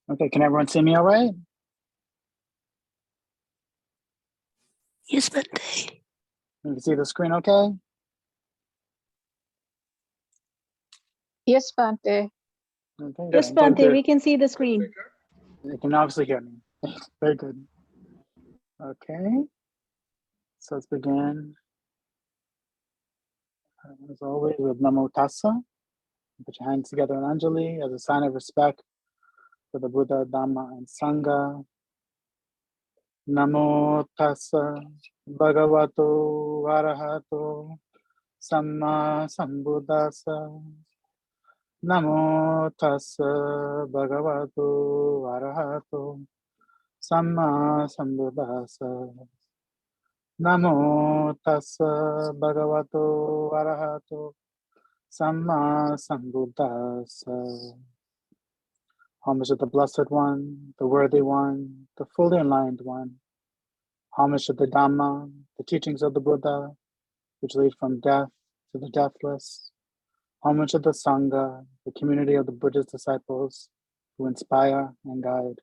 Okay, can everyone see me all right? Yes, Bhante. You can see the screen okay? Yes, Bhante. Okay, Yes, thank Bhante, you. we can see the screen. You can obviously hear me. Very good. Okay, so let's begin. As always, with Namo Tassa. Put your hands together in Anjali as a sign of respect for the Buddha, Dhamma, and Sangha. Namo Tassa Bhagavato Arahato Samma Sambuddhassa. Namo Tassa Bhagavato Arahato Samma Sambuddhassa. Namo Tassa Bhagavato Arahato Samma Sambuddhassa. Homage to the Blessed One, the Worthy One, the fully enlightened One. Homage to the Dhamma, the teachings of the Buddha, which lead from death to the deathless. Homage to the Sangha, the community of the Buddha's disciples who inspire and guide.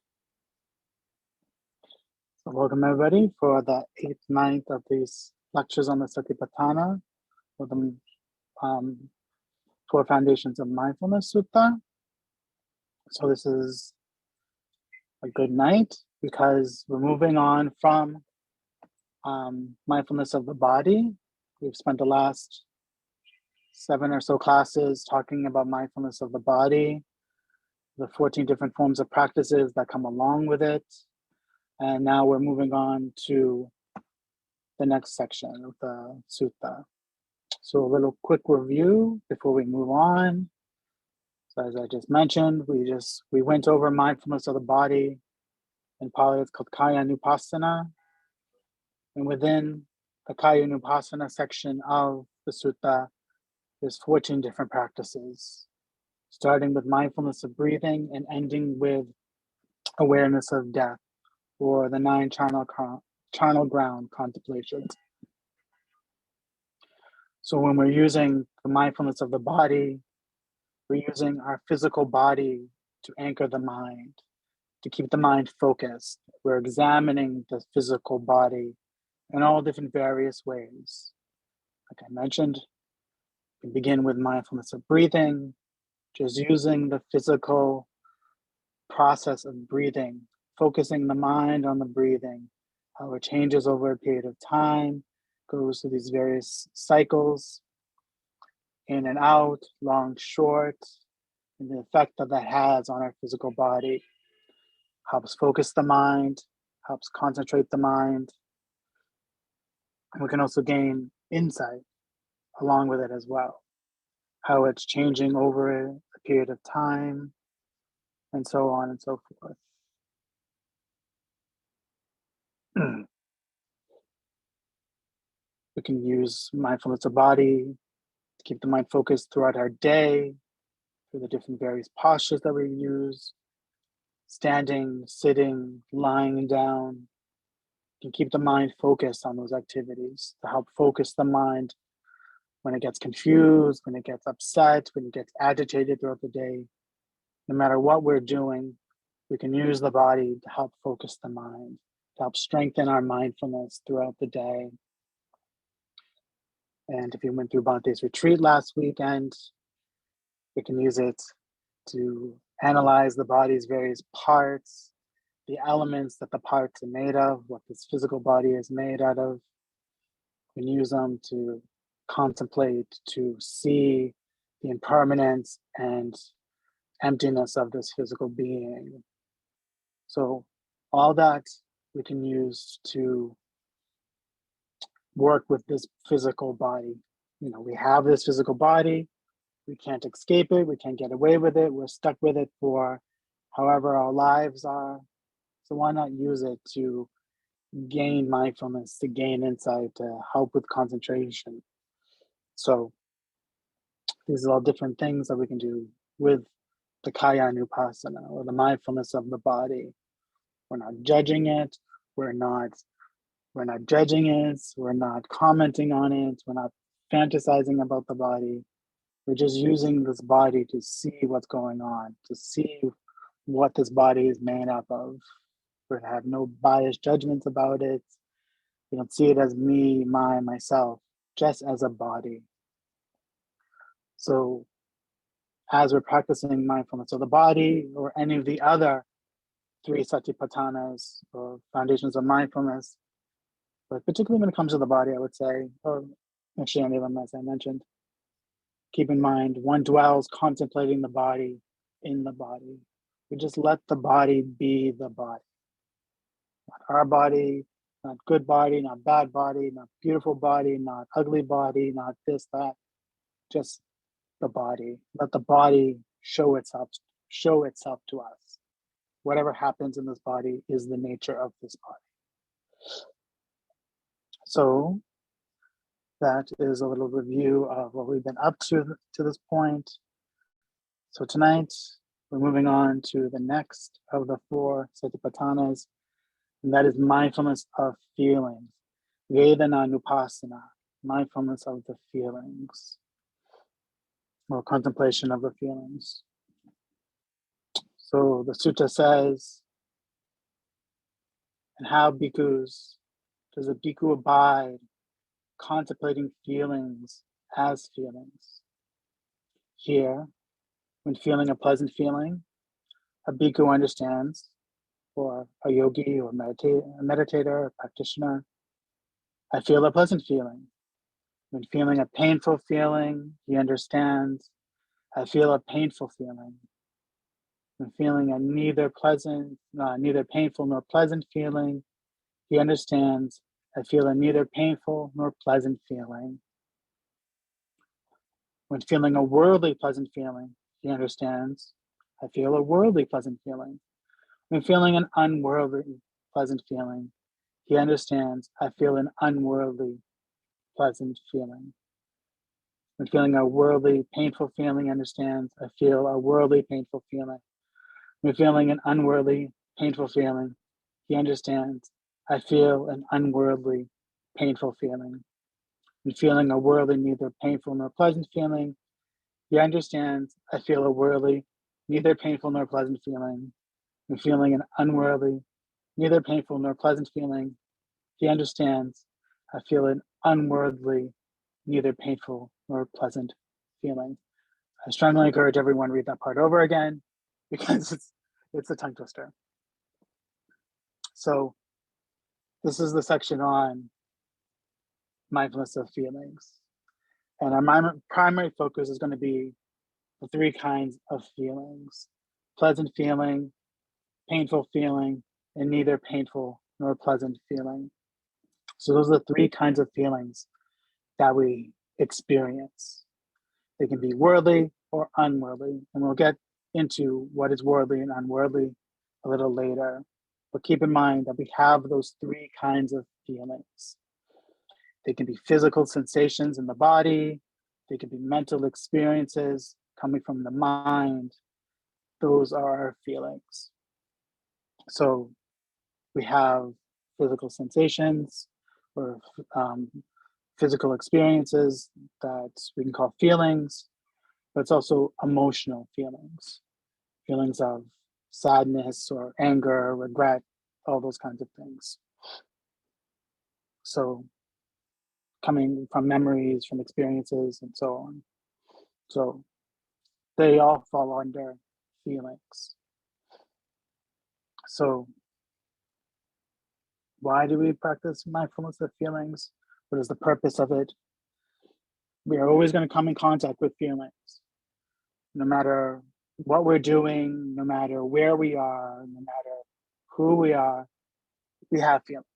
So welcome everybody for the 8th, 9th of these lectures on the Satipatthana, or the 4 Foundations of Mindfulness Sutta. So this is a good night because we're moving on from mindfulness of the body. We've spent the last 7 or so classes talking about mindfulness of the body, the 14 different forms of practices that come along with it. And now we're moving on to the next section of the sutta. So a little quick review before we move on. So as I just mentioned, we went over mindfulness of the body. In Pali, it's called Kaya Nupassana. And within the Kaya Nupassana section of the sutta, there's 14 different practices, starting with mindfulness of breathing and ending with awareness of death, or the 9 charnel ground contemplations. So when we're using the mindfulness of the body, we're using our physical body to anchor the mind, to keep the mind focused. We're examining the physical body in all different various ways. Like I mentioned, we begin with mindfulness of breathing, just using the physical process of breathing, focusing the mind on the breathing, how it changes over a period of time, goes through these various cycles, in and out, long, short, and the effect that has on our physical body. Helps focus the mind, helps concentrate the mind. And we can also gain insight along with it as well, how it's changing over a period of time, and so on and so forth. We can use mindfulness of body to keep the mind focused throughout our day, through the different various postures that we use, standing, sitting, lying down. You can keep the mind focused on those activities to help focus the mind when it gets confused, when it gets upset, when it gets agitated throughout the day. No matter what we're doing, we can use the body to help focus the mind, to help strengthen our mindfulness throughout the day. And if you went through Bhante's retreat last weekend, we can use it to analyze the body's various parts, the elements that the parts are made of, what this physical body is made out of. We can use them to contemplate, to see the impermanence and emptiness of this physical being. So all that we can use to work with this physical body. We have this physical body, we can't escape it, we can't get away with it, we're stuck with it for however our lives are. So why not use it to gain mindfulness, to gain insight, to help with concentration? So these are all different things that we can do with the Kaya Nupassana, or the mindfulness of the body. We're not judging it, we're not judging it, we're not commenting on it, we're not fantasizing about the body. We're just using this body to see what's going on, to see what this body is made up of. We have no biased judgments about it. We don't see it as me, myself, just as a body. So as we're practicing mindfulness of the body or any of the other 3 Satipatthanas or foundations of mindfulness, but particularly when it comes to the body, I would say, or actually any of them, as I mentioned, keep in mind, one dwells contemplating the body in the body. We just let the body be the body. Not our body, not good body, not bad body, not beautiful body, not ugly body, not this, that, just the body. Let the body show itself to us. Whatever happens in this body is the nature of this body. So that is a little review of what we've been up to this point. So tonight, we're moving on to the next of the 4 Satipatthanas, and that is mindfulness of feelings, Vedana Nupassana, mindfulness of the feelings, or contemplation of the feelings. So the sutta says, and how bhikkhus does a bhikkhu abide contemplating feelings as feelings? Here, when feeling a pleasant feeling, a bhikkhu understands, or a yogi or meditator, a practitioner, I feel a pleasant feeling. When feeling a painful feeling, he understands, I feel a painful feeling. When feeling a neither painful nor pleasant feeling, he understands, I feel a neither painful nor pleasant feeling. When feeling a worldly pleasant feeling, he understands, I feel a worldly pleasant feeling. When feeling an unworldly pleasant feeling, he understands, I feel an unworldly pleasant feeling. When feeling a worldly painful feeling, understands, I feel a worldly painful feeling. When feeling an unworldly painful feeling, he understands, I feel an unworldly painful feeling. When feeling a worldly neither painful nor pleasant feeling, he understands, I feel a worldly neither painful nor pleasant feeling. When feeling an unworldly neither painful nor pleasant feeling, he understands, I feel an unworldly neither painful nor pleasant feeling. I strongly encourage everyone to read that part over again because it's a tongue twister. So this is the section on mindfulness of feelings. And our primary focus is going to be the 3 kinds of feelings: pleasant feeling, painful feeling, and neither painful nor pleasant feeling. So those are the 3 kinds of feelings that we experience. They can be worldly or unworldly, and we'll get into what is worldly and unworldly a little later. But keep in mind that we have those 3 kinds of feelings. They can be physical sensations in the body. They can be mental experiences coming from the mind. Those are our feelings. So we have physical sensations or physical experiences that we can call feelings, but it's also emotional feelings of sadness or anger, regret, all those kinds of things. So coming from memories, from experiences, and so on. So they all fall under feelings. So why do we practice mindfulness of feelings? What is the purpose of it? We are always going to come in contact with feelings. No matter what we're doing, no matter where we are, no matter who we are, we have feelings.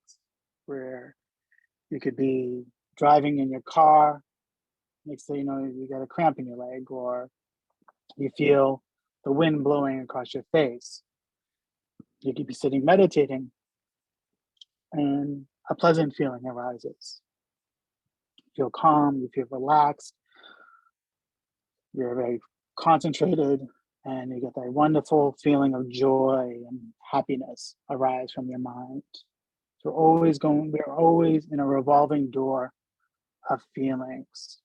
Where you could be driving in your car, next thing you know, you got a cramp in your leg, or you feel the wind blowing across your face. You could be sitting meditating, and a pleasant feeling arises. You feel calm, you feel relaxed, you're very concentrated, and you get that wonderful feeling of joy and happiness arise from your mind. So we're always in a revolving door of feelings.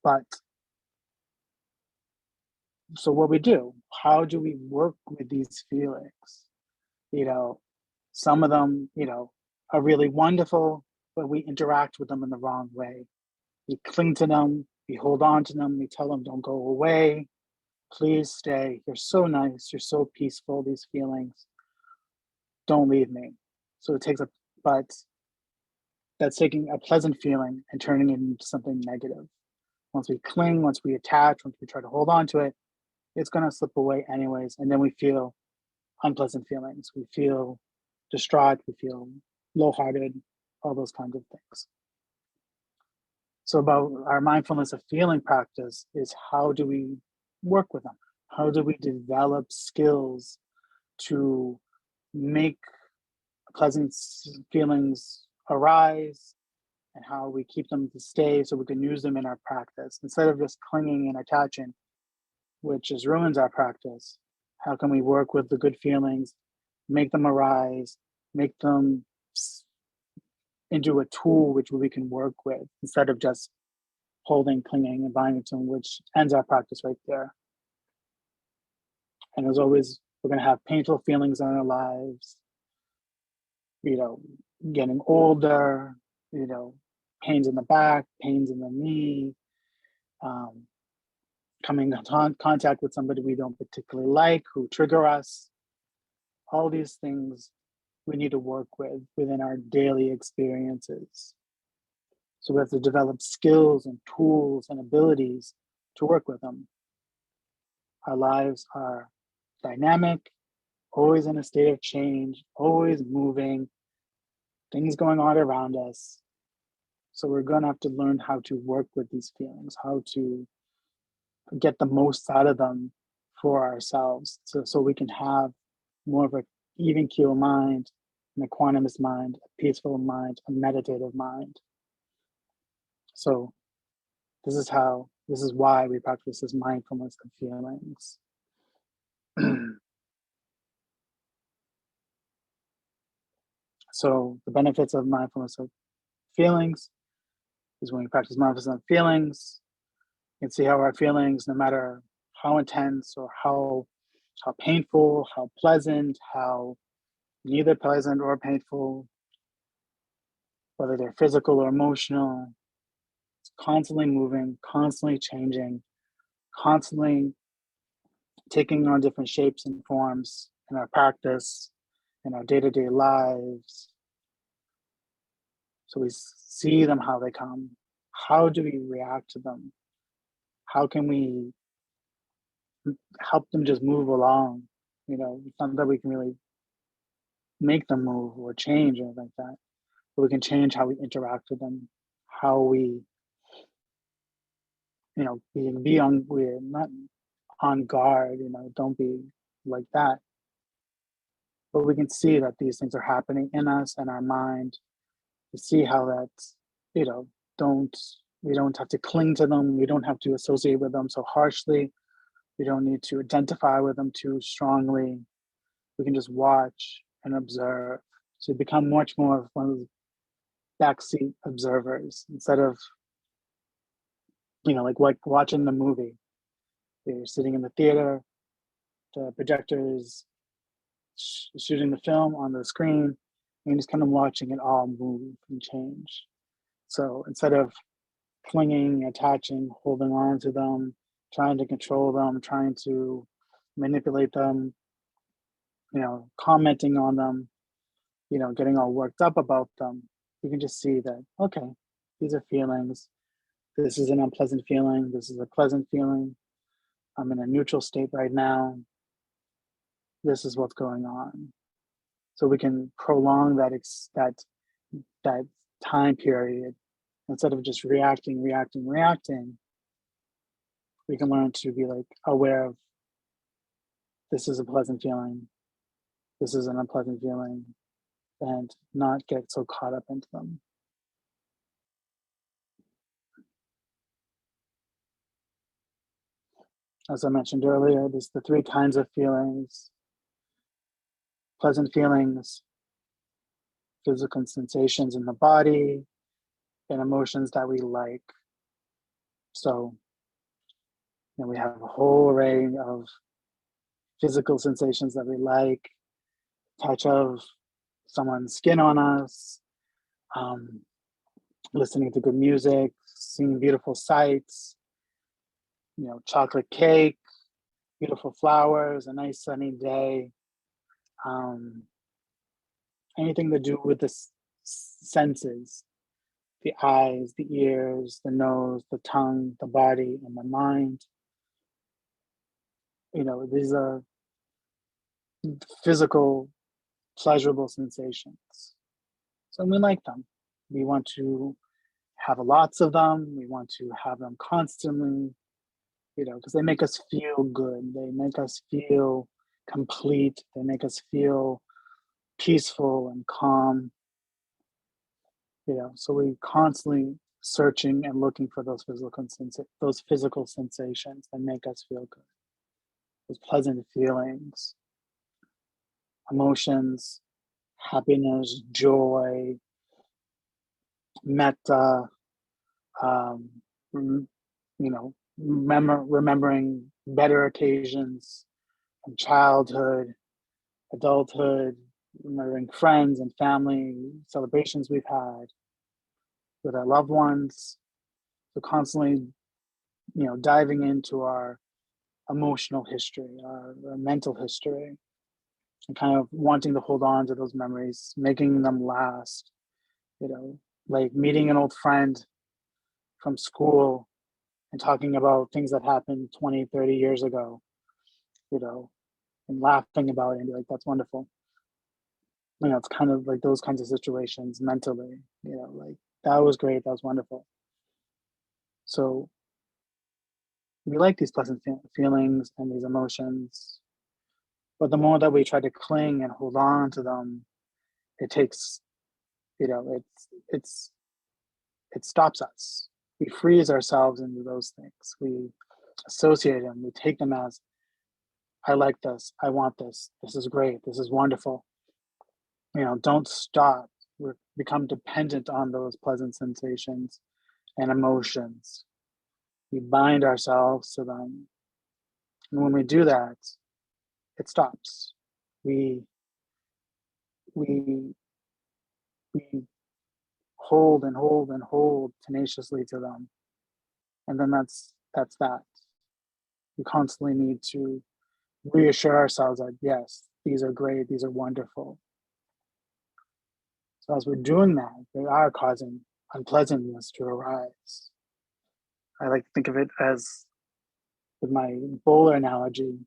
But so what we do, how do we work with these feelings? Some of them, are really wonderful, but we interact with them in the wrong way. We cling to them, we hold on to them, we tell them, don't go away, please stay. You're so nice, you're so peaceful, these feelings. Don't leave me. So but that's taking a pleasant feeling and turning it into something negative. Once we cling, once we attach, once we try to hold on to it, it's going to slip away anyways. And then we feel unpleasant feelings. We feel distraught, we feel low-hearted, all those kinds of things. So about our mindfulness of feeling practice is, how do we work with them? How do we develop skills to make pleasant feelings arise, and how we keep them to stay so we can use them in our practice instead of just clinging and attaching, which just ruins our practice? How can we work with the good feelings, make them arise, make them into a tool which we can work with instead of just holding, clinging, and binding to them, which ends our practice right there. And as always, we're going to have painful feelings in our lives, getting older, pains in the back, pains in the knee, coming in contact with somebody we don't particularly like, who trigger us. All these things we need to work with within our daily experiences. So we have to develop skills and tools and abilities to work with them. Our lives are dynamic, always in a state of change, always moving, things going on around us. So we're going to have to learn how to work with these feelings, how to get the most out of them for ourselves, so we can have more of an even keel mind, an equanimous mind, a peaceful mind, a meditative mind. So this is why we practice this mindfulness of feelings. So the benefits of mindfulness of feelings is, when we practice mindfulness of feelings, you can see how our feelings, no matter how intense or how painful, how pleasant, how neither pleasant or painful, whether they're physical or emotional, it's constantly moving, constantly changing, constantly taking on different shapes and forms in our practice, in our day-to-day lives. So we see them how they come. How do we react to them? How can we help them just move along? It's not that we can really make them move or change or anything like that, but we can change how we interact with them, how we, we're not on guard, don't be like that. But we can see that these things are happening in us and our mind, to see how that's, we don't have to cling to them. We don't have to associate with them so harshly. We don't need to identify with them too strongly. We can just watch and observe. So become much more of one of those backseat observers instead of, like watching the movie. You're sitting in the theater, the projector is shooting the film on the screen, and you're just kind of watching it all move and change. So instead of clinging, attaching, holding on to them, trying to control them, trying to manipulate them, commenting on them, getting all worked up about them, you can just see that, okay, these are feelings. This is an unpleasant feeling. This is a pleasant feeling. I'm in a neutral state right now. This is what's going on. So we can prolong that time period. Instead of just reacting, we can learn to be aware of, this is a pleasant feeling, this is an unpleasant feeling, and not get so caught up into them. As I mentioned earlier, there's the three kinds of feelings: pleasant feelings, physical sensations in the body, and emotions that we like. So And we have a whole array of physical sensations that we like, touch of someone's skin on us, listening to good music, seeing beautiful sights, chocolate cake, beautiful flowers, a nice sunny day, anything to do with the senses, the eyes, the ears, the nose, the tongue, the body, and the mind. These are physical, pleasurable sensations. So we like them. We want to have lots of them. We want to have them constantly, because they make us feel good. They make us feel complete. They make us feel peaceful and calm. So we constantly searching and looking for those physical sensations that make us feel good. Those pleasant feelings, emotions, happiness, joy, metta, remembering better occasions from childhood, adulthood, remembering friends and family celebrations we've had with our loved ones. So constantly, diving into our emotional history, our mental history, and kind of wanting to hold on to those memories, making them last, like meeting an old friend from school and talking about things that happened 20, 30 years ago, and laughing about it and be like, that's wonderful. It's kind of like those kinds of situations mentally, like that was great, that was wonderful. So we like these pleasant feelings and these emotions, but the more that we try to cling and hold on to them, it takes, it stops us. We freeze ourselves into those things. We associate them. We take them as, I like this. I want this. This is great. This is wonderful. Don't stop. We become dependent on those pleasant sensations and emotions. We bind ourselves to them. And when we do that, it stops. We we we hold and hold and hold tenaciously to them. And then that's that. We constantly need to reassure ourselves that yes, these are great, these are wonderful. So as we're doing that, they are causing unpleasantness to arise. I like to think of it as, with my bowler analogy,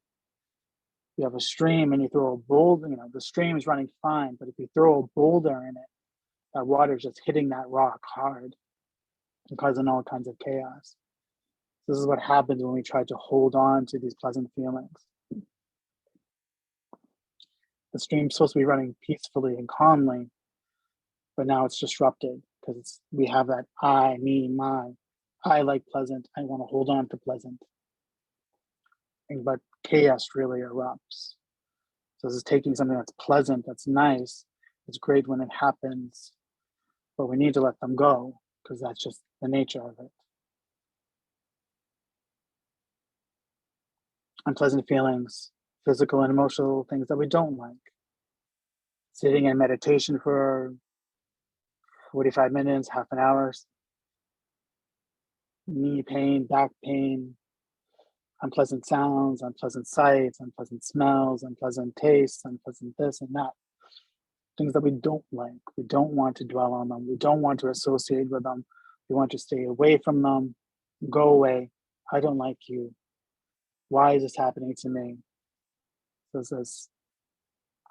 you have a stream and you throw a boulder, the stream is running fine, but if you throw a boulder in it, that water is just hitting that rock hard and causing all kinds of chaos. This is what happens when we try to hold on to these pleasant feelings. The stream's supposed to be running peacefully and calmly, but now it's disrupted because we have that I, me, my. I like pleasant. I want to hold on to pleasant. But chaos really erupts. So this is taking something that's pleasant, that's nice, it's great when it happens, but we need to let them go because that's just the nature of it. Unpleasant feelings, physical and emotional things that we don't like. Sitting in meditation for 45 minutes, half an hour, knee pain, back pain, unpleasant sounds, unpleasant sights, unpleasant smells, unpleasant tastes, unpleasant this and that. Things that we don't like. We don't want to dwell on them. We don't want to associate with them. We want to stay away from them. Go away. I don't like you. Why is this happening to me? This is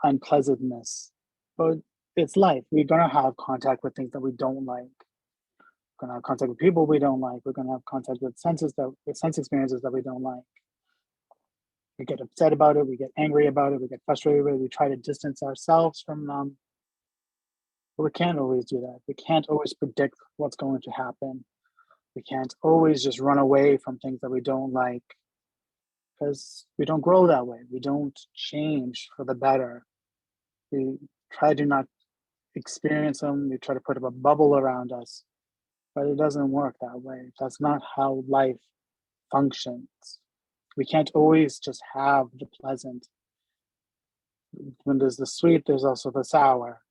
unpleasantness. But it's life. We're going to have contact with things that we don't like. We're going to have contact with people we don't like. We're going to have contact with sense experiences that we don't like. We get upset about it. We get angry about it. We get frustrated with it. We try to distance ourselves from them. But we can't always do that. We can't always predict what's going to happen. We can't always just run away from things that we don't like because we don't grow that way. We don't change for the better. We try to not experience them. We try to put up a bubble around us, but it doesn't work that way. That's not how life functions. We can't always just have the pleasant. When there's the sweet, there's also the sour.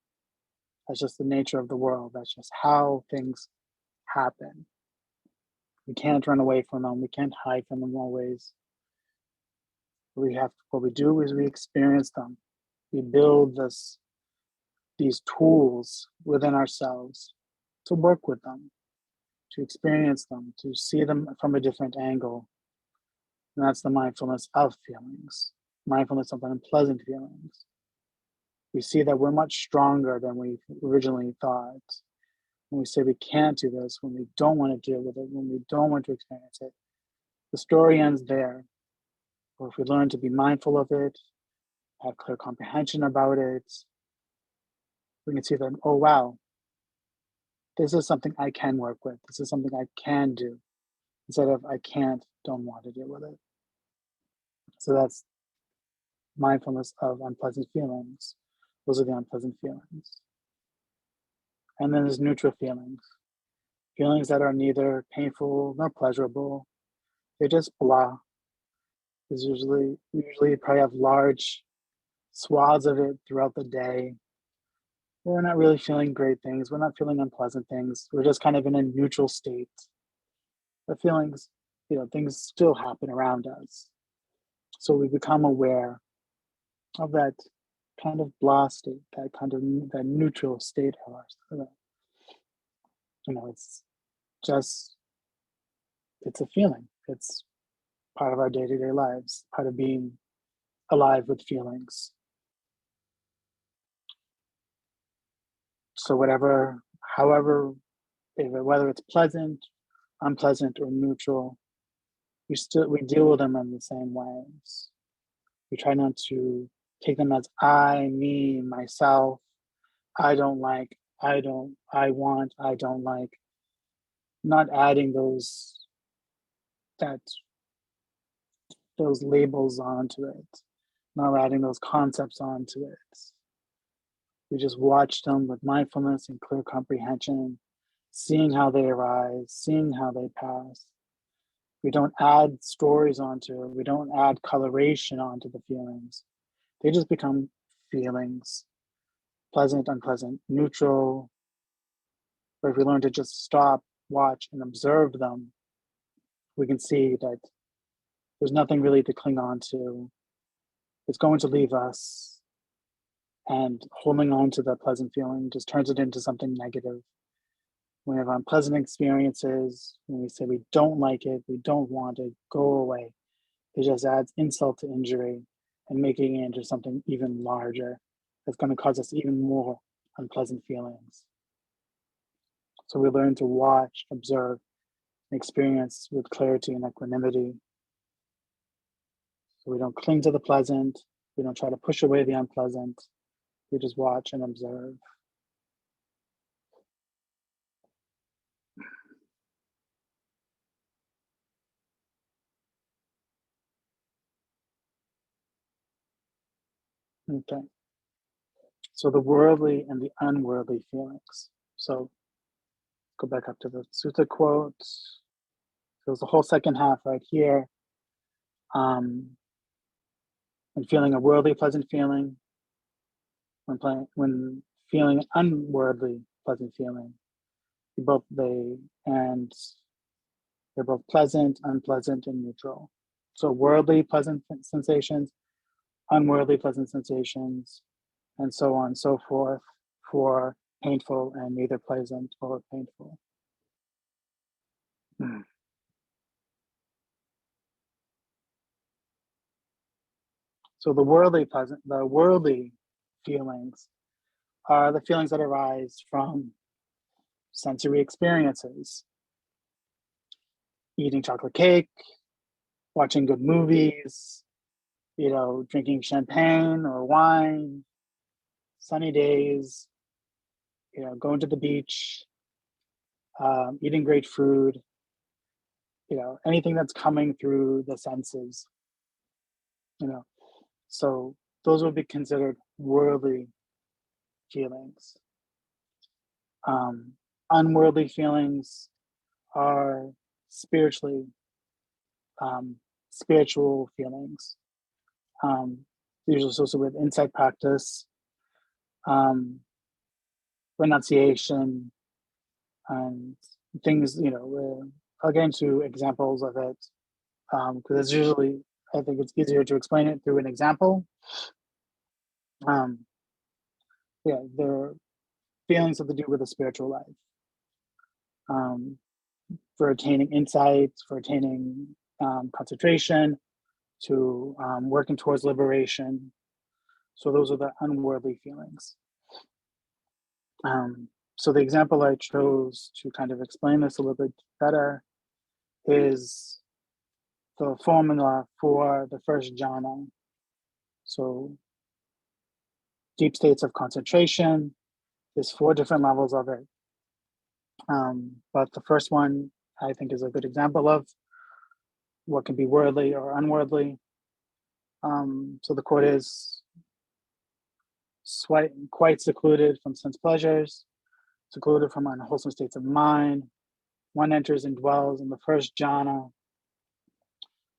That's just the nature of the world. That's just how things happen. We can't run away from them. We can't hide from them always. What we do is we experience them. We build these tools within ourselves to work with them, to experience them, to see them from a different angle. And that's the mindfulness of feelings, mindfulness of unpleasant feelings. We see that we're much stronger than we originally thought. When we say we can't do this, when we don't want to deal with it, when we don't want to experience it, the story ends there. Or if we learn to be mindful of it, have clear comprehension about it, we can see that, oh wow, this is something I can work with. This is something I can do. Instead of I can't, don't want to deal with it. So that's mindfulness of unpleasant feelings. Those are the unpleasant feelings. And then there's neutral feelings. Feelings that are neither painful nor pleasurable. They're just blah. There's usually you probably have large swaths of it throughout the day. We're not really feeling great things. We're not feeling unpleasant things. We're just kind of in a neutral state. The feelings, things still happen around us. So we become aware of that kind of blah state, that neutral state of ours. It's a feeling. It's part of our day-to-day lives, part of being alive with feelings. So whether it's pleasant, unpleasant, or neutral, we deal with them in the same ways. We try not to take them as I, me, myself, I don't like, I want, I don't like. Not adding those labels onto it, not adding those concepts onto it. We just watch them with mindfulness and clear comprehension, seeing how they arise, seeing how they pass. We don't add stories onto it. We don't add coloration onto the feelings. They just become feelings, pleasant, unpleasant, neutral. But if we learn to just stop, watch, and observe them, we can see that there's nothing really to cling on to. It's going to leave us, and holding on to that pleasant feeling just turns it into something negative. When we have unpleasant experiences, when we say we don't like it, we don't want it, go away, it just adds insult to injury and making it into something even larger that's going to cause us even more unpleasant feelings. So we learn to watch, observe, and experience with clarity and equanimity. So we don't cling to the pleasant, we don't try to push away the unpleasant, we just watch and observe. Okay. So the worldly and the unworldly feelings. So go back up to the sutta quote. So it's the whole second half right here. When feeling a worldly pleasant feeling, when feeling unworldly pleasant feeling, they're both pleasant, unpleasant, and neutral. So worldly pleasant sensations, unworldly pleasant sensations, and so on and so forth for painful and neither pleasant or painful. So the worldly feelings are the feelings that arise from sensory experiences. Eating chocolate cake, watching good movies, drinking champagne or wine, sunny days, going to the beach, eating great food, anything that's coming through the senses, So those would be considered worldly feelings. Unworldly feelings are spiritually spiritual feelings, usually associated with insight practice, renunciation, and things, I'll get into examples of it, because it's usually, I think it's easier to explain it through an example. They're feelings have to do with the spiritual life, for attaining insights, for attaining concentration, to working towards liberation. So those are the unworldly feelings. So the example I chose to kind of explain this a little bit better is the formula for the first jhana. So deep states of concentration, there's 4 different levels of it. But the first one I think is a good example of what can be worldly or unworldly. So the quote is, quite secluded from sense pleasures, secluded from unwholesome states of mind, one enters and dwells in the first jhana,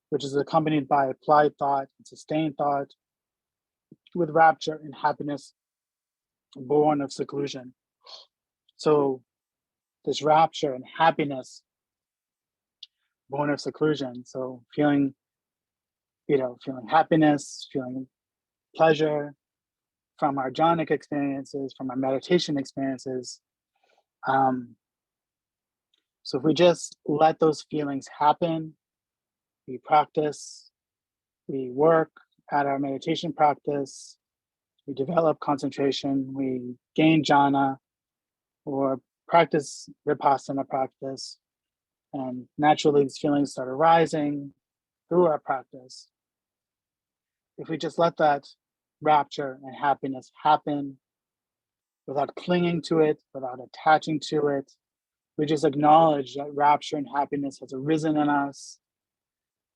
which is accompanied by applied thought and sustained thought, with rapture and happiness born of seclusion. So this rapture and happiness born of seclusion, so feeling happiness, feeling pleasure from our jhanic experiences, from our meditation experiences. So if we just let those feelings happen, we practice, we work at our meditation practice, we develop concentration, we gain jhana, or practice vipassana practice, and naturally these feelings start arising through our practice. If we just let that rapture and happiness happen without clinging to it, without attaching to it, we just acknowledge that rapture and happiness has arisen in us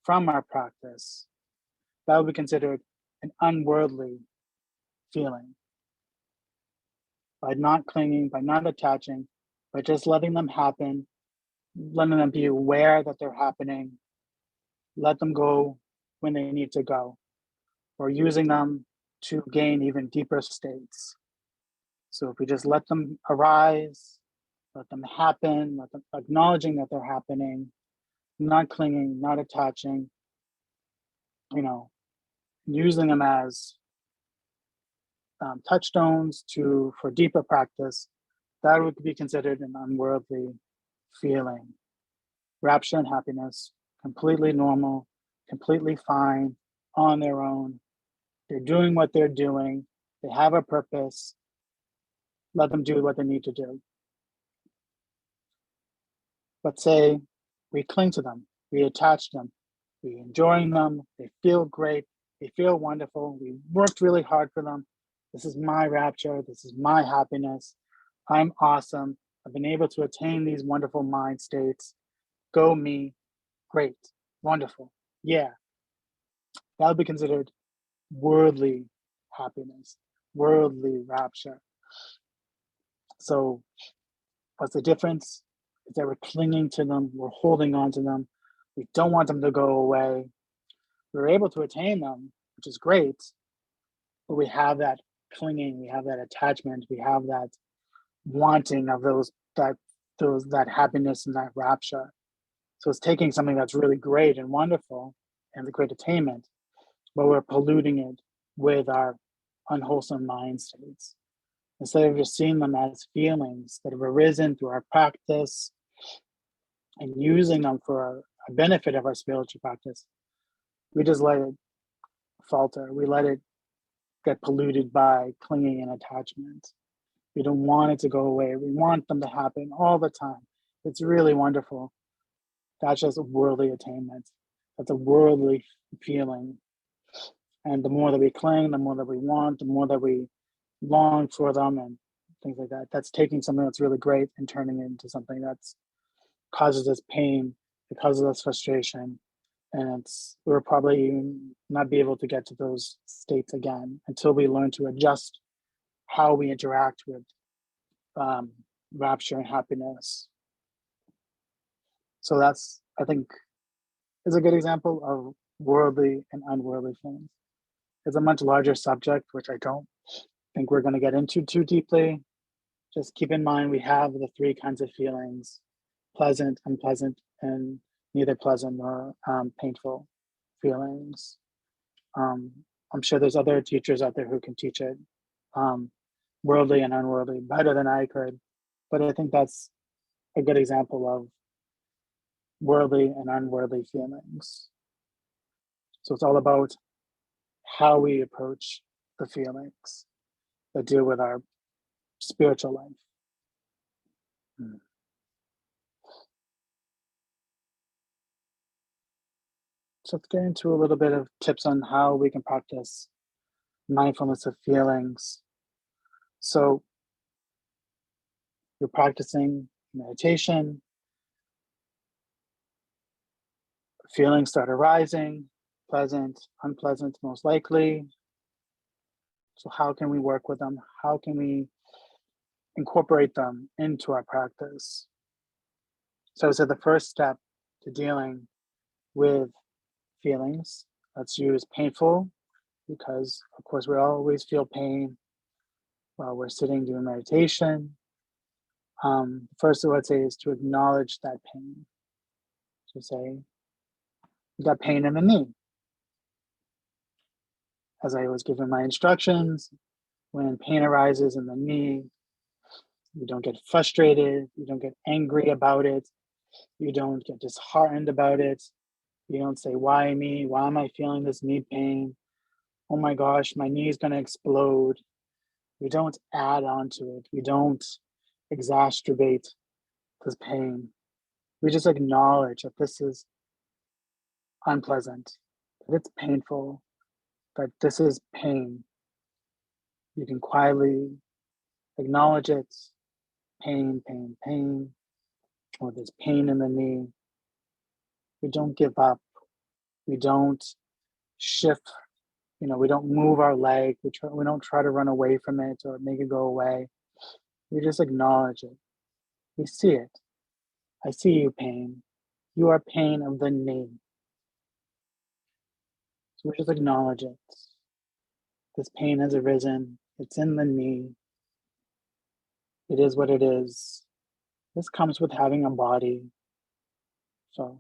from our practice, that would be considered an unworldly feeling. By not clinging, by not attaching, by just letting them happen, letting them be aware that they're happening, let them go when they need to go, or using them to gain even deeper states. So if we just let them arise, let them happen, let them acknowledging that they're happening, not clinging, not attaching, using them as touchstones for deeper practice, that would be considered an unworldly feeling. Rapture and happiness, completely normal, completely fine on their own. They're doing what they're doing. They have a purpose. Let them do what they need to do. But say we cling to them, we attach them, we enjoying them, they feel great, they feel wonderful, we worked really hard for them. This is my rapture, this is my happiness. I'm awesome. I've been able to attain these wonderful mind states. Go me, great, wonderful. Yeah, that would be considered worldly happiness, worldly rapture. So what's the difference? Is that we're clinging to them, we're holding on to them. We don't want them to go away. We're able to attain them, which is great, but we have that clinging, we have that attachment, we have that wanting of that happiness and that rapture. So it's taking something that's really great and wonderful and the great attainment, but we're polluting it with our unwholesome mind states. Instead of just seeing them as feelings that have arisen through our practice and using them for a benefit of our spiritual practice, we just let it falter. We let it get polluted by clinging and attachment. We don't want it to go away. We want them to happen all the time. It's really wonderful. That's just a worldly attainment. That's a worldly feeling. And the more that we cling, the more that we want, the more that we long for them and things like that. That's taking something that's really great and turning it into something that's causes us pain, it causes us frustration, and we'll probably not be able to get to those states again until we learn to adjust how we interact with rapture and happiness. So that's, I think, is a good example of worldly and unworldly feelings. It's a much larger subject, which I don't think we're going to get into too deeply. Just keep in mind we have the three kinds of feelings: pleasant, unpleasant, and neither pleasant nor painful feelings. I'm sure there's other teachers out there who can teach it, worldly and unworldly, better than I could. But I think that's a good example of worldly and unworldly feelings. So it's all about how we approach the feelings that deal with our spiritual life. So let's get into a little bit of tips on how we can practice mindfulness of feelings. So you're practicing meditation, feelings start arising, pleasant, unpleasant, most likely. So how can we work with them? How can we incorporate them into our practice? So I would say the first step to dealing with feelings, let's use painful, because of course we always feel pain while we're sitting doing meditation. First, what I'd say is to acknowledge that pain. So say, you got pain in the knee. As I was given my instructions, when pain arises in the knee, you don't get frustrated, you don't get angry about it, you don't get disheartened about it, you don't say, why me? Why am I feeling this knee pain? Oh my gosh, my knee is going to explode. We don't add on to it. We don't exacerbate this pain. We just acknowledge that this is unpleasant, that it's painful, that this is pain. You can quietly acknowledge it. Pain, pain, pain, or there's pain in the knee. We don't give up. We don't shift. We don't move our leg. We don't try to run away from it or make it go away. We just acknowledge it. We see it. I see you, pain. You are pain of the knee. So we just acknowledge it. This pain has arisen. It's in the knee. It is what it is. This comes with having a body. So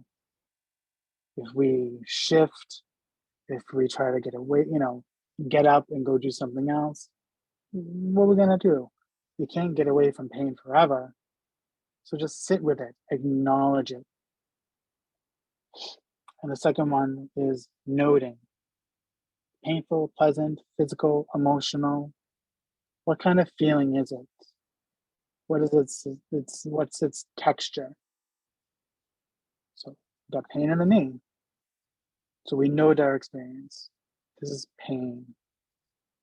if we shift, if we try to get away, get up and go do something else, what are we gonna do? You can't get away from pain forever. So just sit with it, acknowledge it. And the second one is noting. Painful, pleasant, physical, emotional. What kind of feeling is it? What is what's its texture? So got pain in the knee. So we know our experience. This is pain.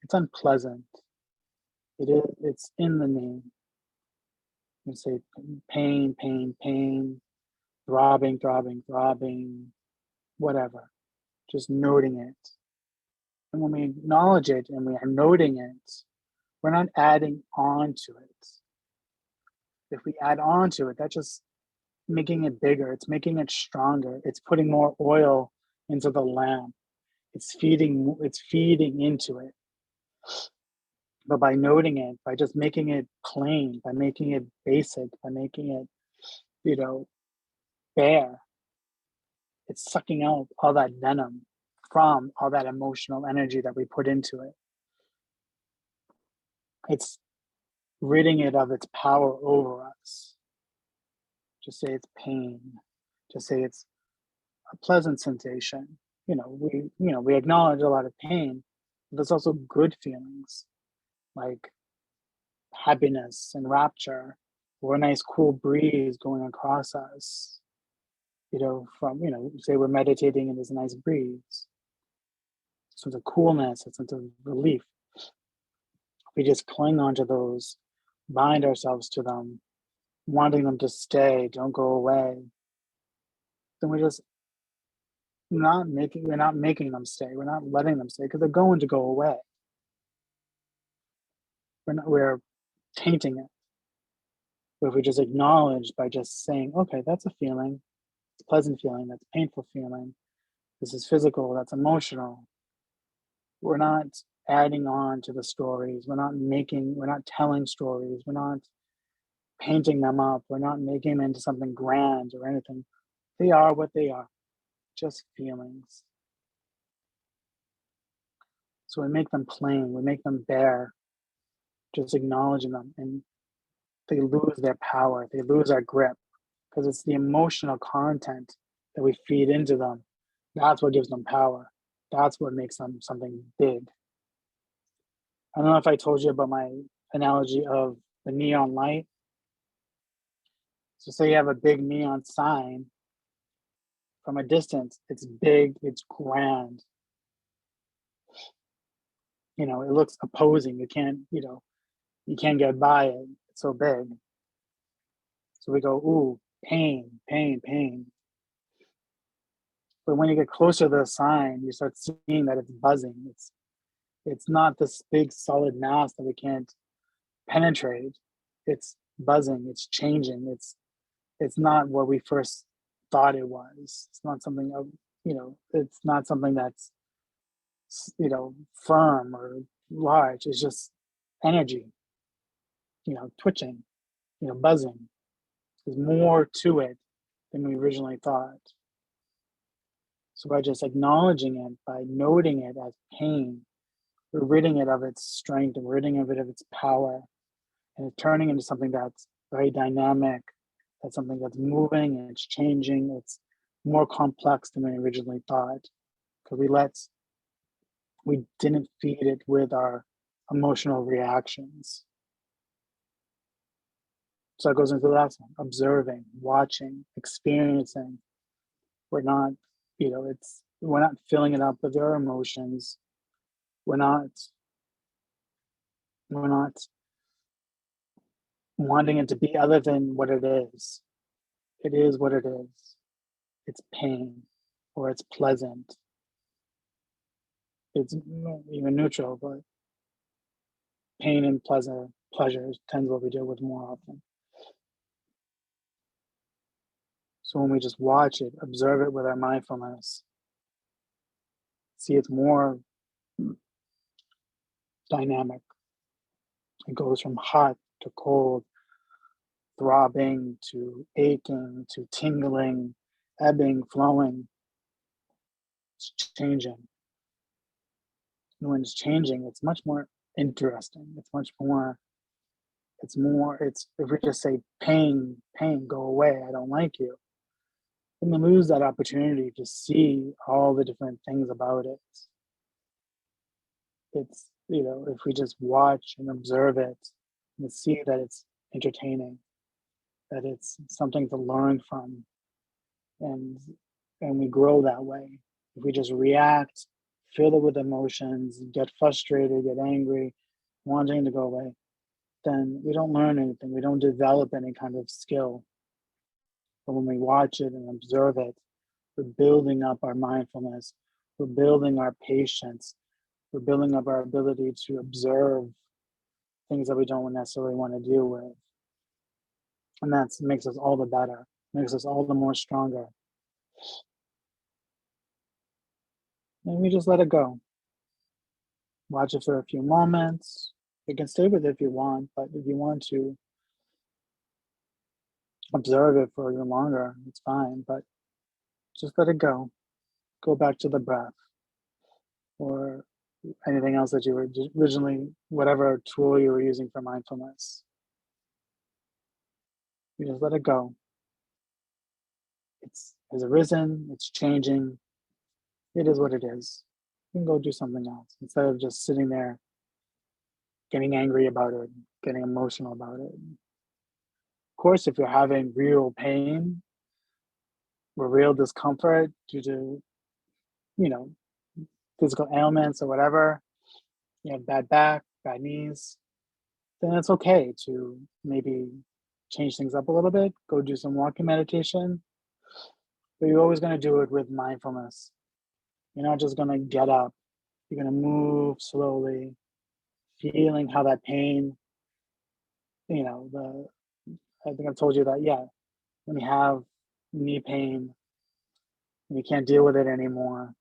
It's unpleasant. It's in the knee. You say pain, pain, pain, throbbing, throbbing, throbbing, whatever. Just noting it. And when we acknowledge it and we are noting it, we're not adding on to it. If we add on to it, that's just making it bigger. It's making it stronger. It's putting more oil into the lamp. It's feeding into it. But by noting it, by just making it plain, by making it basic, by making it, bare, it's sucking out all that venom from all that emotional energy that we put into it. It's ridding it of its power over us. Just say it's pain. Just say it's a pleasant sensation. We acknowledge a lot of pain, but there's also good feelings like happiness and rapture, or a nice cool breeze going across us. Say we're meditating and there's a nice breeze. So the coolness, a sense of relief. We just cling onto those, bind ourselves to them, wanting them to stay, don't go away. Then we're not making them stay. We're not letting them stay because they're going to go away. We're tainting it. But if we just acknowledge by just saying, okay, that's a feeling, it's a pleasant feeling, that's a painful feeling, this is physical, that's emotional. We're not adding on to the stories. We're not telling stories. We're not painting them up. We're not making them into something grand or anything. They are what they are, just feelings. So we make them plain, we make them bare, just acknowledging them, and they lose their power, they lose our grip, because it's the emotional content that we feed into them. That's what gives them power. That's what makes them something big. I don't know if I told you about my analogy of the neon light. So say you have a big neon sign. From a distance, it's big, it's grand. It looks opposing. You can't get by it. It's so big. So we go, ooh, pain, pain, pain. But when you get closer to the sign, you start seeing that it's buzzing. It's not this big solid mass that we can't penetrate. It's buzzing, it's changing. It's not what we first thought it was. It's not something of, it's not something that's, firm or large. It's just energy, twitching, buzzing. There's more to it than we originally thought. So by just acknowledging it, by noting it as pain, we're ridding it of its strength and ridding it of its power, and it's turning into something that's very dynamic, that's something that's moving and it's changing. It's more complex than we originally thought, because we didn't feed it with our emotional reactions. So it goes into the last one: observing, watching, experiencing. We're not, we're not filling it up with our emotions. We're not wanting it to be other than what it is. It is what it is. It's pain, or it's pleasant. It's even neutral, but pain and pleasure tends what we deal with more often. So when we just watch it, observe it with our mindfulness, see it's more dynamic. It goes from hot to cold, throbbing to aching to tingling, ebbing, flowing. It's changing. And when it's changing, it's much more interesting. It's if we just say pain, go away, I don't like you, then we lose that opportunity to see all the different things about it. It's, if we just watch and observe it and see that it's entertaining, that it's something to learn from, and we grow that way. If we just react, fill it with emotions, get frustrated, get angry, wanting to go away, then we don't learn anything. We don't develop any kind of skill. But when we watch it and observe it, we're building up our mindfulness, we're building our patience, we're building up our ability to observe things that we don't necessarily want to deal with. And that makes us all the better, makes us all the more stronger. And we just let it go. Watch it for a few moments. You can stay with it if you want, but if you want to observe it for even longer, it's fine, but just let it go. Go back to the breath or anything else that you were originally, whatever tool you were using for mindfulness. You just let it go. It has arisen, it's changing. It is what it is. You can go do something else instead of just sitting there getting angry about it, getting emotional about it. Of course, if you're having real pain or real discomfort due to, physical ailments or whatever, you have bad back, bad knees, then it's okay to maybe change things up a little bit, go do some walking meditation, but you're always going to do it with mindfulness. You're not just going to get up. You're going to move slowly, feeling how that pain, I think I've told you that, when you have knee pain, and you can't deal with it anymore.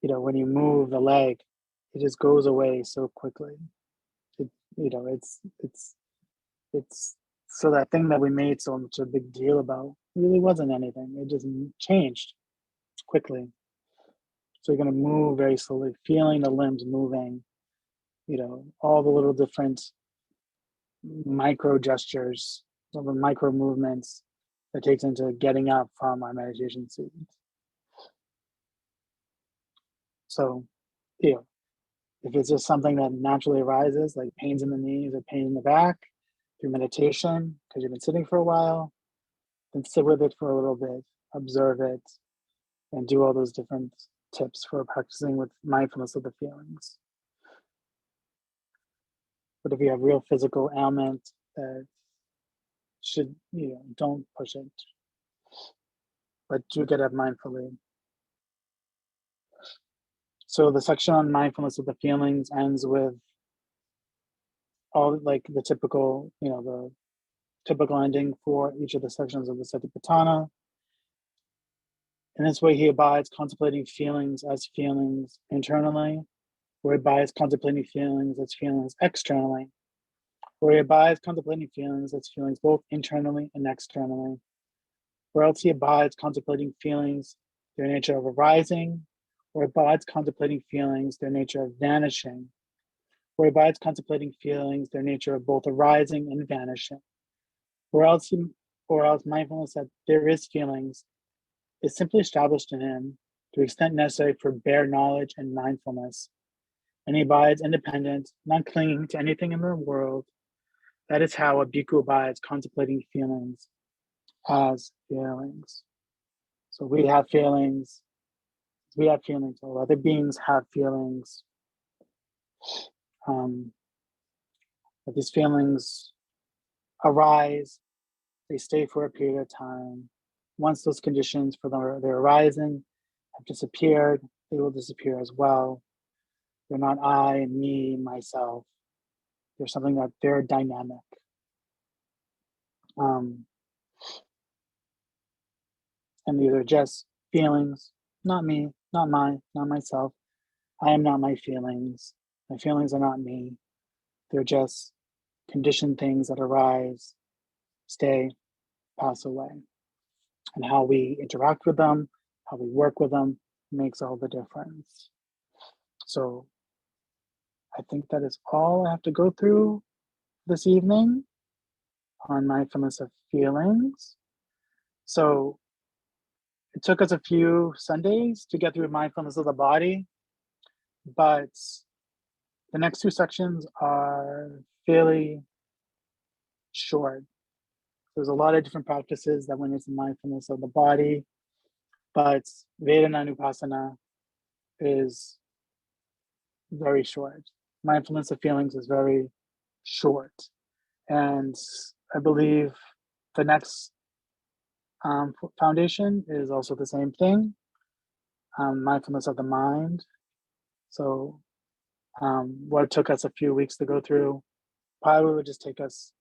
You know, when you move the leg, it just goes away so quickly. You know, it's so that thing that we made so much a big deal about really wasn't anything. It just changed quickly. So you're going to move very slowly, feeling the limbs moving, you know, all the little different micro gestures, all the micro movements that takes into getting up from our meditation seat. So, you know, if it's just something that naturally arises, like pains in the knees or pain in the back through meditation, because you've been sitting for a while, then sit with it for a little bit, observe it, and do all those different tips for practicing with mindfulness of the feelings. But if you have real physical ailment that should, you know, don't push it, but do get up mindfully. So the section on mindfulness of the feelings ends with all like the typical, you know, the typical ending for each of the sections of the Satipatthana. In this way, he abides contemplating feelings as feelings internally, or he abides contemplating feelings as feelings externally, or he abides contemplating feelings as feelings both internally and externally, or else he abides contemplating feelings, their nature of arising, or abides contemplating feelings, their nature of vanishing, or abides contemplating feelings, their nature of both arising and vanishing, or else mindfulness that there is feelings is simply established in him to the extent necessary for bare knowledge and mindfulness, and he abides independent, not clinging to anything in the world. That is how a bhikkhu abides contemplating feelings as feelings. So we have feelings, all other beings have feelings. But these feelings arise, they stay for a period of time. Once those conditions for their arising have disappeared, they will disappear as well. They're not I and me, myself. They're something that they're dynamic. And these are just feelings, not me, not myself. I am not my feelings. My feelings are not me. They're just conditioned things that arise, stay, pass away. And how we interact with them, how we work with them makes all the difference. So I think that is all I have to go through this evening on mindfulness of feelings. So it took us a few Sundays to get through mindfulness of the body, but the next two sections are fairly short. There's a lot of different practices that went into mindfulness of the body, but Vedana is very short. Mindfulness of feelings is very short. And I believe the next foundation is also the same thing, mindfulness of the mind. So what took us a few weeks to go through probably would just take us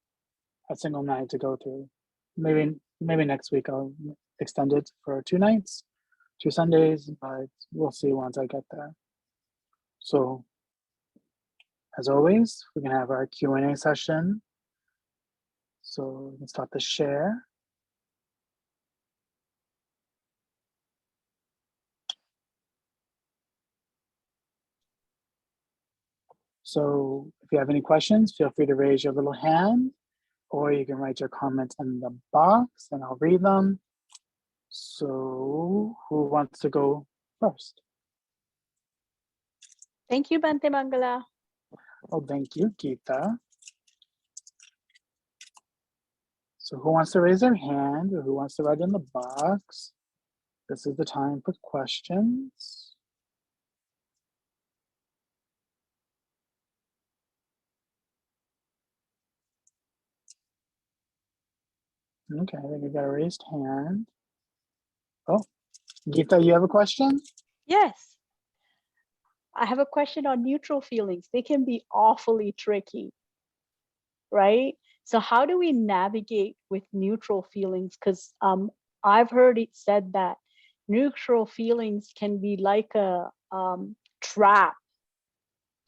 a single night to go through. Maybe next week I'll extend it for 2 nights, 2 Sundays, but we'll see once I get there. So as always, we can have our Q&A session. So we can start the share. So if you have any questions, feel free to raise your little hand, or you can write your comments in the box and I'll read them. So who wants to go first? Thank you, Bhante Mangala. Oh, thank you, Geeta. So who wants to raise their hand or who wants to write in the box? This is the time for questions. Okay, I think we got a raised hand. Oh, Geeta, you have a question? Yes, I have a question on neutral feelings. They can be awfully tricky, right? So how do we navigate with neutral feelings? Because I've heard it said that neutral feelings can be like a trap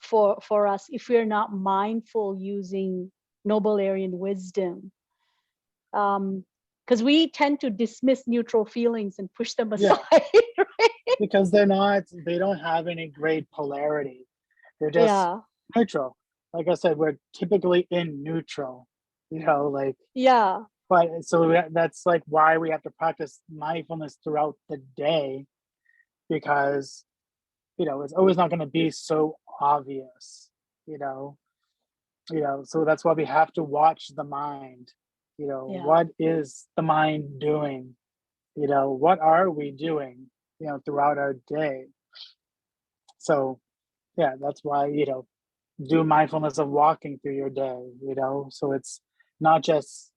for us if we're not mindful using noble Aryan wisdom. Because we tend to dismiss neutral feelings and push them aside. Yeah. Right? Because they don't have any great polarity. They're just Yeah. neutral. Like I said, we're typically in neutral, like, Yeah. but so that's like why we have to practice mindfulness throughout the day, because, it's always not going to be so obvious, so that's why we have to watch the mind. Yeah. What is the mind doing? What are we doing, throughout our day? So, yeah, that's why, do mindfulness of walking through your day, so it's not just,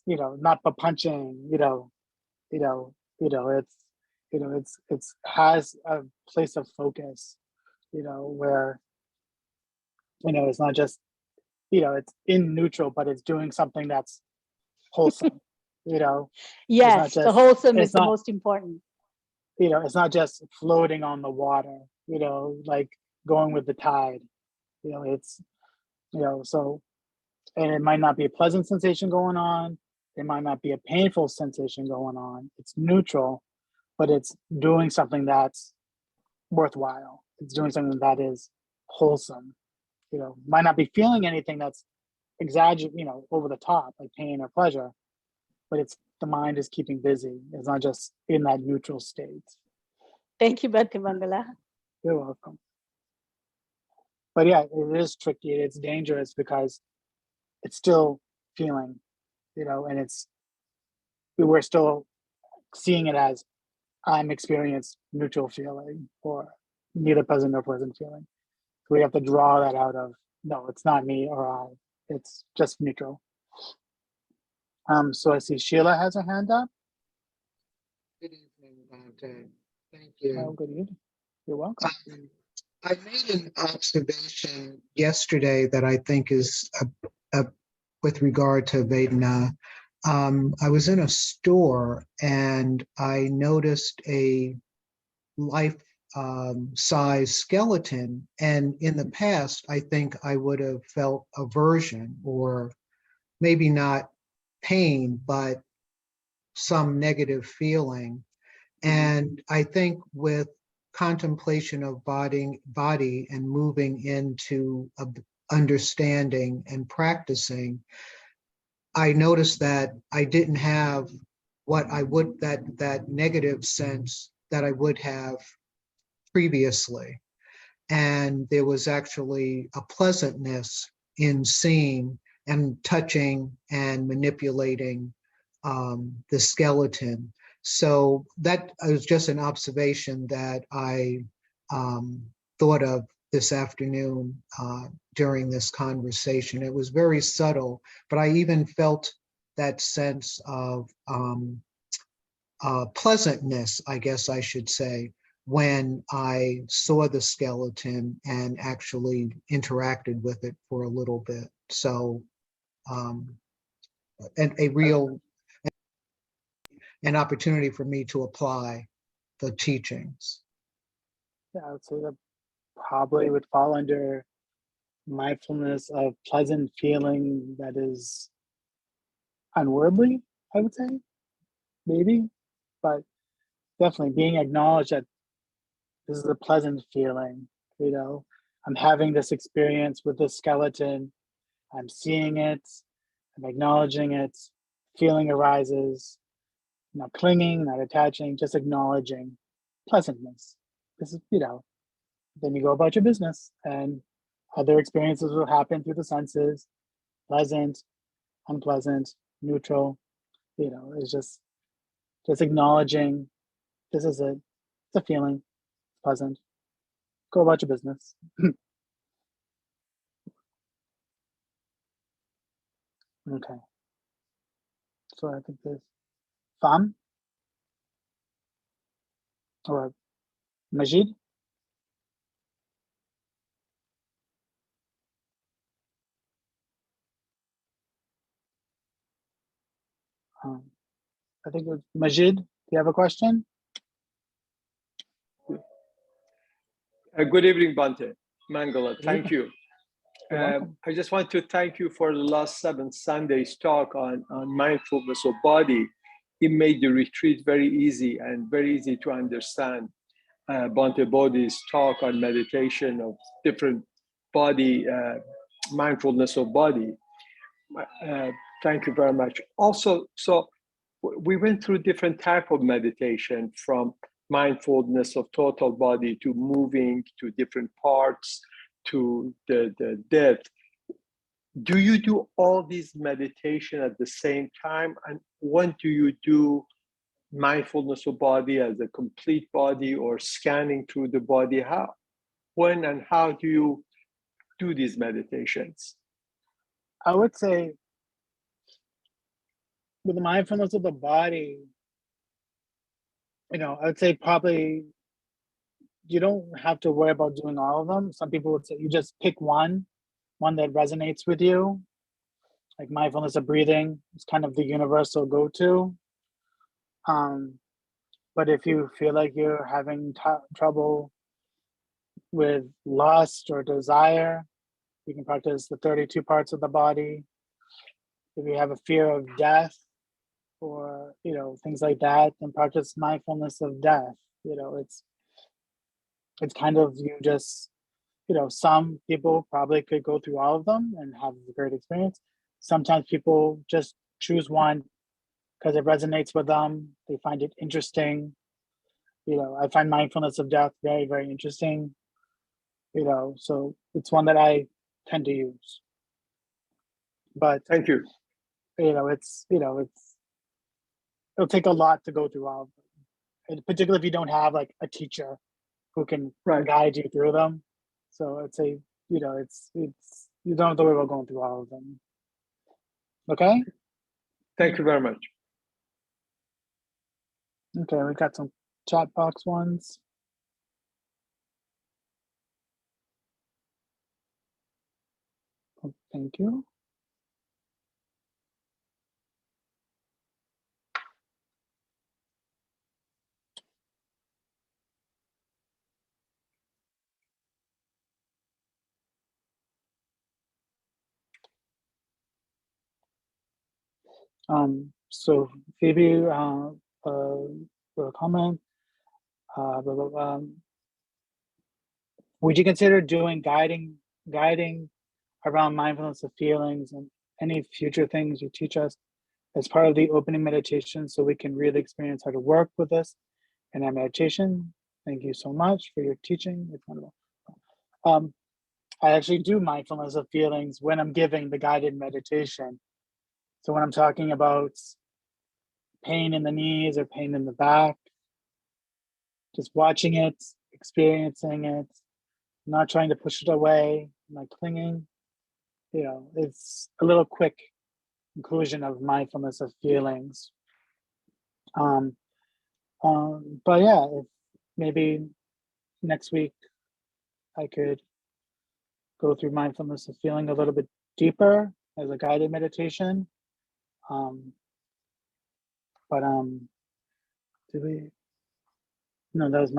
not the punching, it's, it's has a place of focus, where, it's not just, it's in neutral, but it's doing something that's wholesome, you know, it's not Yes, the just, wholesome is it's the not, most important. it's not just floating on the water, like going with the tide, it's, so, and it might not be a pleasant sensation going on. It might not be a painful sensation going on. It's neutral, but it's doing something that's worthwhile. It's doing something that is wholesome. Might not be feeling anything that's exaggerate, over the top, like pain or pleasure, but it's the mind is keeping busy. It's not just in that neutral state. Thank you, Bhante Mangala. You're welcome. But yeah, it is tricky. It's dangerous because it's still feeling, and we're still seeing it as I'm experienced neutral feeling or neither pleasant nor pleasant feeling. So we have to draw that out of, no, it's not me or I. It's just neutral. So I see Sheila has a hand up. Good evening, Bhante. Thank you. Oh, good evening. You're welcome. I made an observation yesterday that I think is with regard to Vedana. I was in a store and I noticed a life size skeleton. And in the past, I think I would have felt aversion or maybe not pain, but some negative feeling. And I think with contemplation of body and moving into understanding and practicing, I noticed that I didn't have what I would, that negative sense that I would have previously. And there was actually a pleasantness in seeing and touching and manipulating the skeleton. So that was just an observation that I thought of this afternoon during this conversation. It was very subtle, but I even felt that sense of pleasantness, I guess I should say, when I saw the skeleton and actually interacted with it for a little bit. So, and an opportunity for me to apply the teachings. Yeah, I would say that probably would fall under mindfulness of pleasant feeling that is unworldly, I would say, maybe, but definitely being acknowledged that this is a pleasant feeling, I'm having this experience with this skeleton, I'm seeing it, I'm acknowledging it, feeling arises, not clinging, not attaching, just acknowledging pleasantness. This is, then you go about your business and other experiences will happen through the senses, pleasant, unpleasant, neutral, it's just acknowledging this is it's a feeling, it's pleasant. Go about your business. Okay. So I think there's Fam or Majid. I think it's Majid. Do you have a question? Good evening, Bante. Mangala, Good thank evening. you. You're welcome. I just want to thank you for the last 7 Sundays talk on mindfulness of body. It made the retreat very easy and very easy to understand. Bante Bodhi's talk on meditation of different body, mindfulness of body. Thank you very much. Also, so we went through different type of meditation, from mindfulness of total body to moving to different parts to the depth. Do you do all these meditation at the same time? And when do you do mindfulness of body as a complete body or scanning through the body? When and how do you do these meditations? I would say with the mindfulness of the body, I would say probably you don't have to worry about doing all of them. Some people would say you just pick one that resonates with you. Like mindfulness of breathing is kind of the universal go-to. But if you feel like you're having trouble with lust or desire, you can practice the 32 parts of the body. If you have a fear of death or things like that, then practice mindfulness of death. It's kind of you just some people probably could go through all of them and have a great experience. Sometimes people just choose one because it resonates with them. They find it interesting. I find mindfulness of death very, very interesting. So it's one that I tend to use. But Thank you. It'll take a lot to go through all of them, and particularly if you don't have like a teacher who can guide you through them. So I'd say it's you don't have to worry about going through all of them. Okay. Thank you very much. Okay, we got some chat box ones. Oh, thank you. So Phoebe, for a comment, would you consider doing guiding around mindfulness of feelings and any future things you teach us as part of the opening meditation, so we can really experience how to work with this in our meditation? Thank you so much for your teaching. It's wonderful. I actually do mindfulness of feelings when I'm giving the guided meditation. So when I'm talking about pain in the knees or pain in the back, just watching it, experiencing it, not trying to push it away, not clinging. It's a little quick inclusion of mindfulness of feelings. But yeah, if maybe next week I could go through mindfulness of feeling a little bit deeper as a guided meditation. But did we? No, that was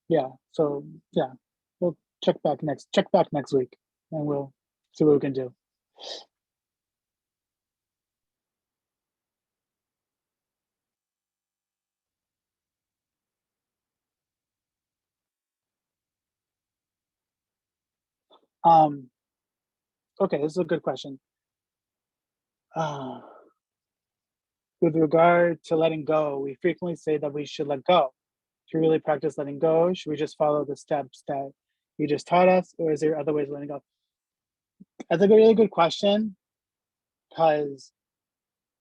yeah. So yeah, we'll check back next week, and we'll see what we can do. Okay, this is a good question. With regard to letting go, we frequently say that we should let go. To really practice letting go, should we just follow the steps that you just taught us, or is there other ways of letting go? That's a really good question, because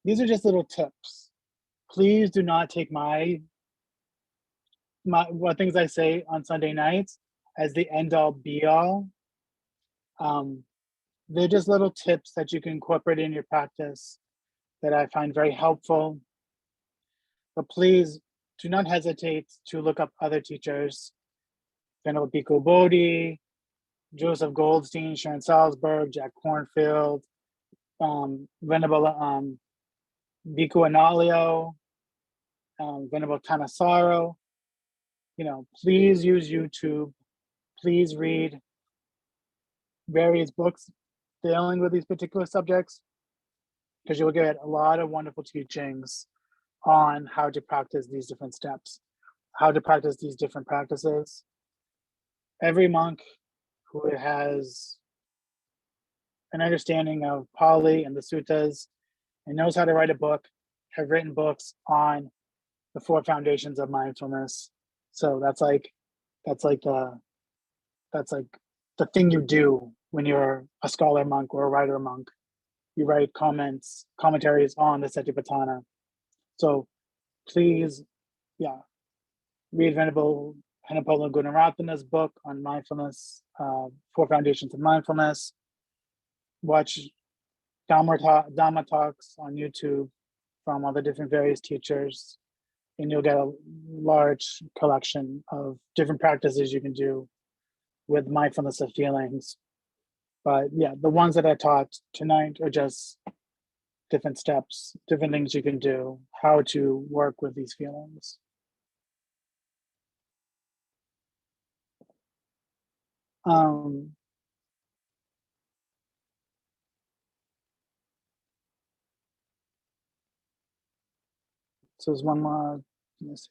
these are just little tips. Please do not take my what things I say on Sunday nights as the end all be all. They're just little tips that you can incorporate in your practice that I find very helpful. But please do not hesitate to look up other teachers. Venerable Bhikkhu Bodhi, Joseph Goldstein, Sharon Salzberg, Jack Kornfield, Venerable Bhikkhu Analio, Venerable Tanasaro. please use YouTube. Please read various books dealing with these particular subjects, because you'll get a lot of wonderful teachings on how to practice these different steps, how to practice these different practices. Every monk who has an understanding of Pali and the suttas and knows how to write a book have written books on the 4 foundations of mindfulness. So that's like the thing you do when you're a scholar monk or a writer monk. You write commentaries on the Satipatthana. So please, read Venerable Hanapolo Gunaratana's book on mindfulness, 4 Foundations of Mindfulness. Watch Dhamma talks on YouTube from all the different various teachers, and you'll get a large collection of different practices you can do with mindfulness of feelings. But the ones that I taught tonight are just different steps, different things you can do, how to work with these feelings. So there's one more. Let me see.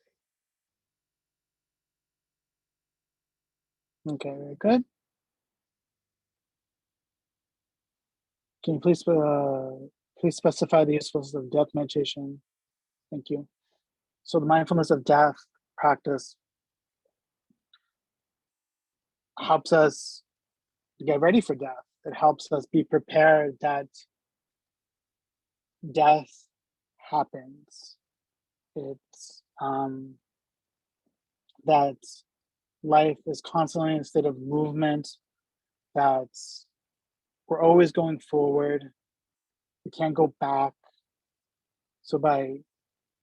Okay, very good. Can you please specify the usefulness of death meditation? Thank you. So the mindfulness of death practice helps us get ready for death. It helps us be prepared that death happens. It's that life is constantly in a state of movement, that we're always going forward. We can't go back. So by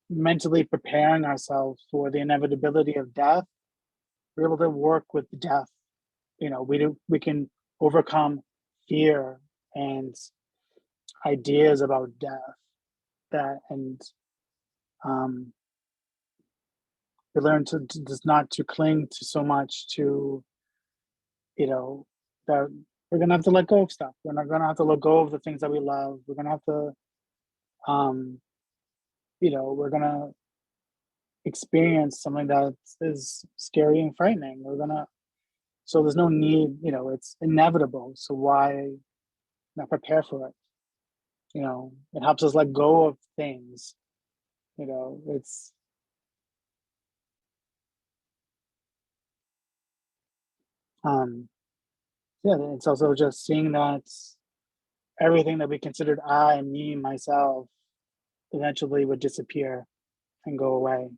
mentally preparing ourselves for the inevitability of death, we're able to work with death. We can overcome fear and ideas about death, and we learn to just not to cling to so much to, that we're gonna have to let go of stuff. We're not gonna have to let go of the things that we love. We're gonna have to, we're gonna experience something that is scary and frightening. So there's no need, it's inevitable. So why not prepare for it? It helps us let go of things. It's it's also just seeing that everything that we considered I, me, myself, eventually would disappear and go away.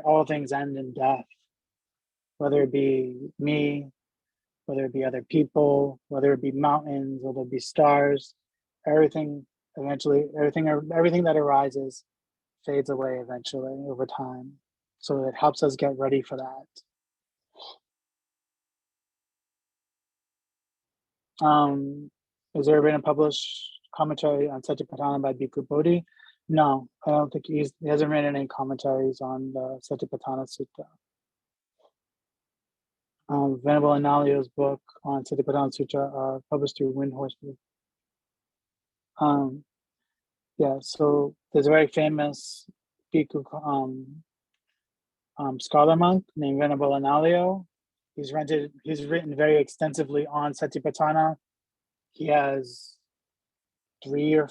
All things end in death, whether it be me, whether it be other people, whether it be mountains, whether it be stars. Everything that arises fades away eventually over time. So it helps us get ready for that. Has there been a published commentary on Satipatthana by Bhikkhu Bodhi? No, I don't think he hasn't written any commentaries on the Satipatthana Sutta. Venerable Analayo's book on Satipatthana Sutta are published through Windhorse Group. So there's a very famous Bhikkhu scholar monk named Venerable Analayo. He's written very extensively on Satipatthana. He has 3 or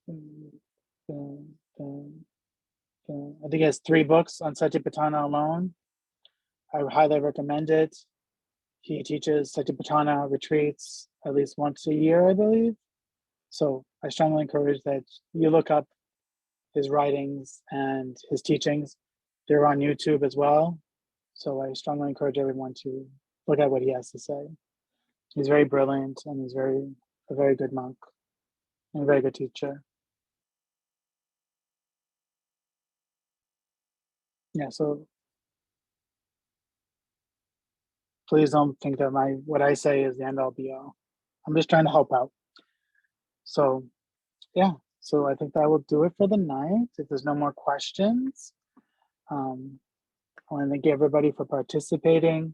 I think he has 3 books on Satipatthana alone. I highly recommend it. He teaches Satipatthana retreats at least once a year, I believe. So I strongly encourage that you look up his writings and his teachings. They're on YouTube as well. So I strongly encourage everyone to look at what he has to say. He's very brilliant, and he's a very good monk and a very good teacher. So please don't think that what I say is the end all be all. I'm just trying to help out. So so I think that will do it for the night. If there's no more questions, I want to thank everybody for participating.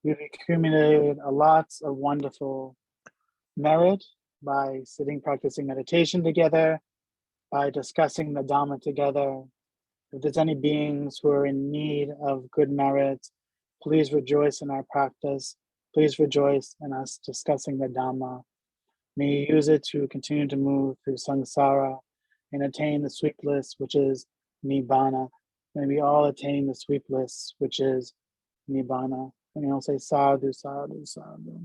We've accumulated a lots of wonderful merit by sitting, practicing meditation together, by discussing the Dhamma together. If there's any beings who are in need of good merit, please rejoice in our practice. Please rejoice in us discussing the Dhamma. May you use it to continue to move through samsara and attain the sweet bliss, which is Nibbana. May we all attain the sweet bliss, which is Nibbana. And we all say sadhu, sadhu, sadhu.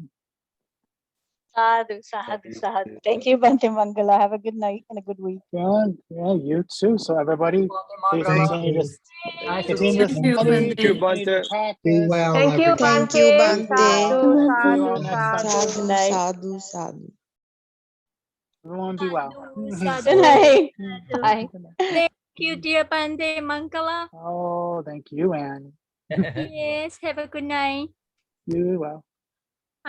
Sadhu, sadhu, sadhu. Thank you, Bhante Mangala. Have a good night and a good week. Yeah, you too. So everybody, please Thank continue you. to continue to Thank you, study, Thank you, Bhante. continue to Bhante. Be practice. well, Thank you, everybody. Bhante. Thank you, Bhante. Sadhu, See you all sadhu, next Sunday. sadhu. Sadhu, night. sadhu, sadhu. Everyone be well. Good night. Bye. Thank you, dear Bhante Mangala. Oh, thank you, Anne. Yes, have a good night. You well.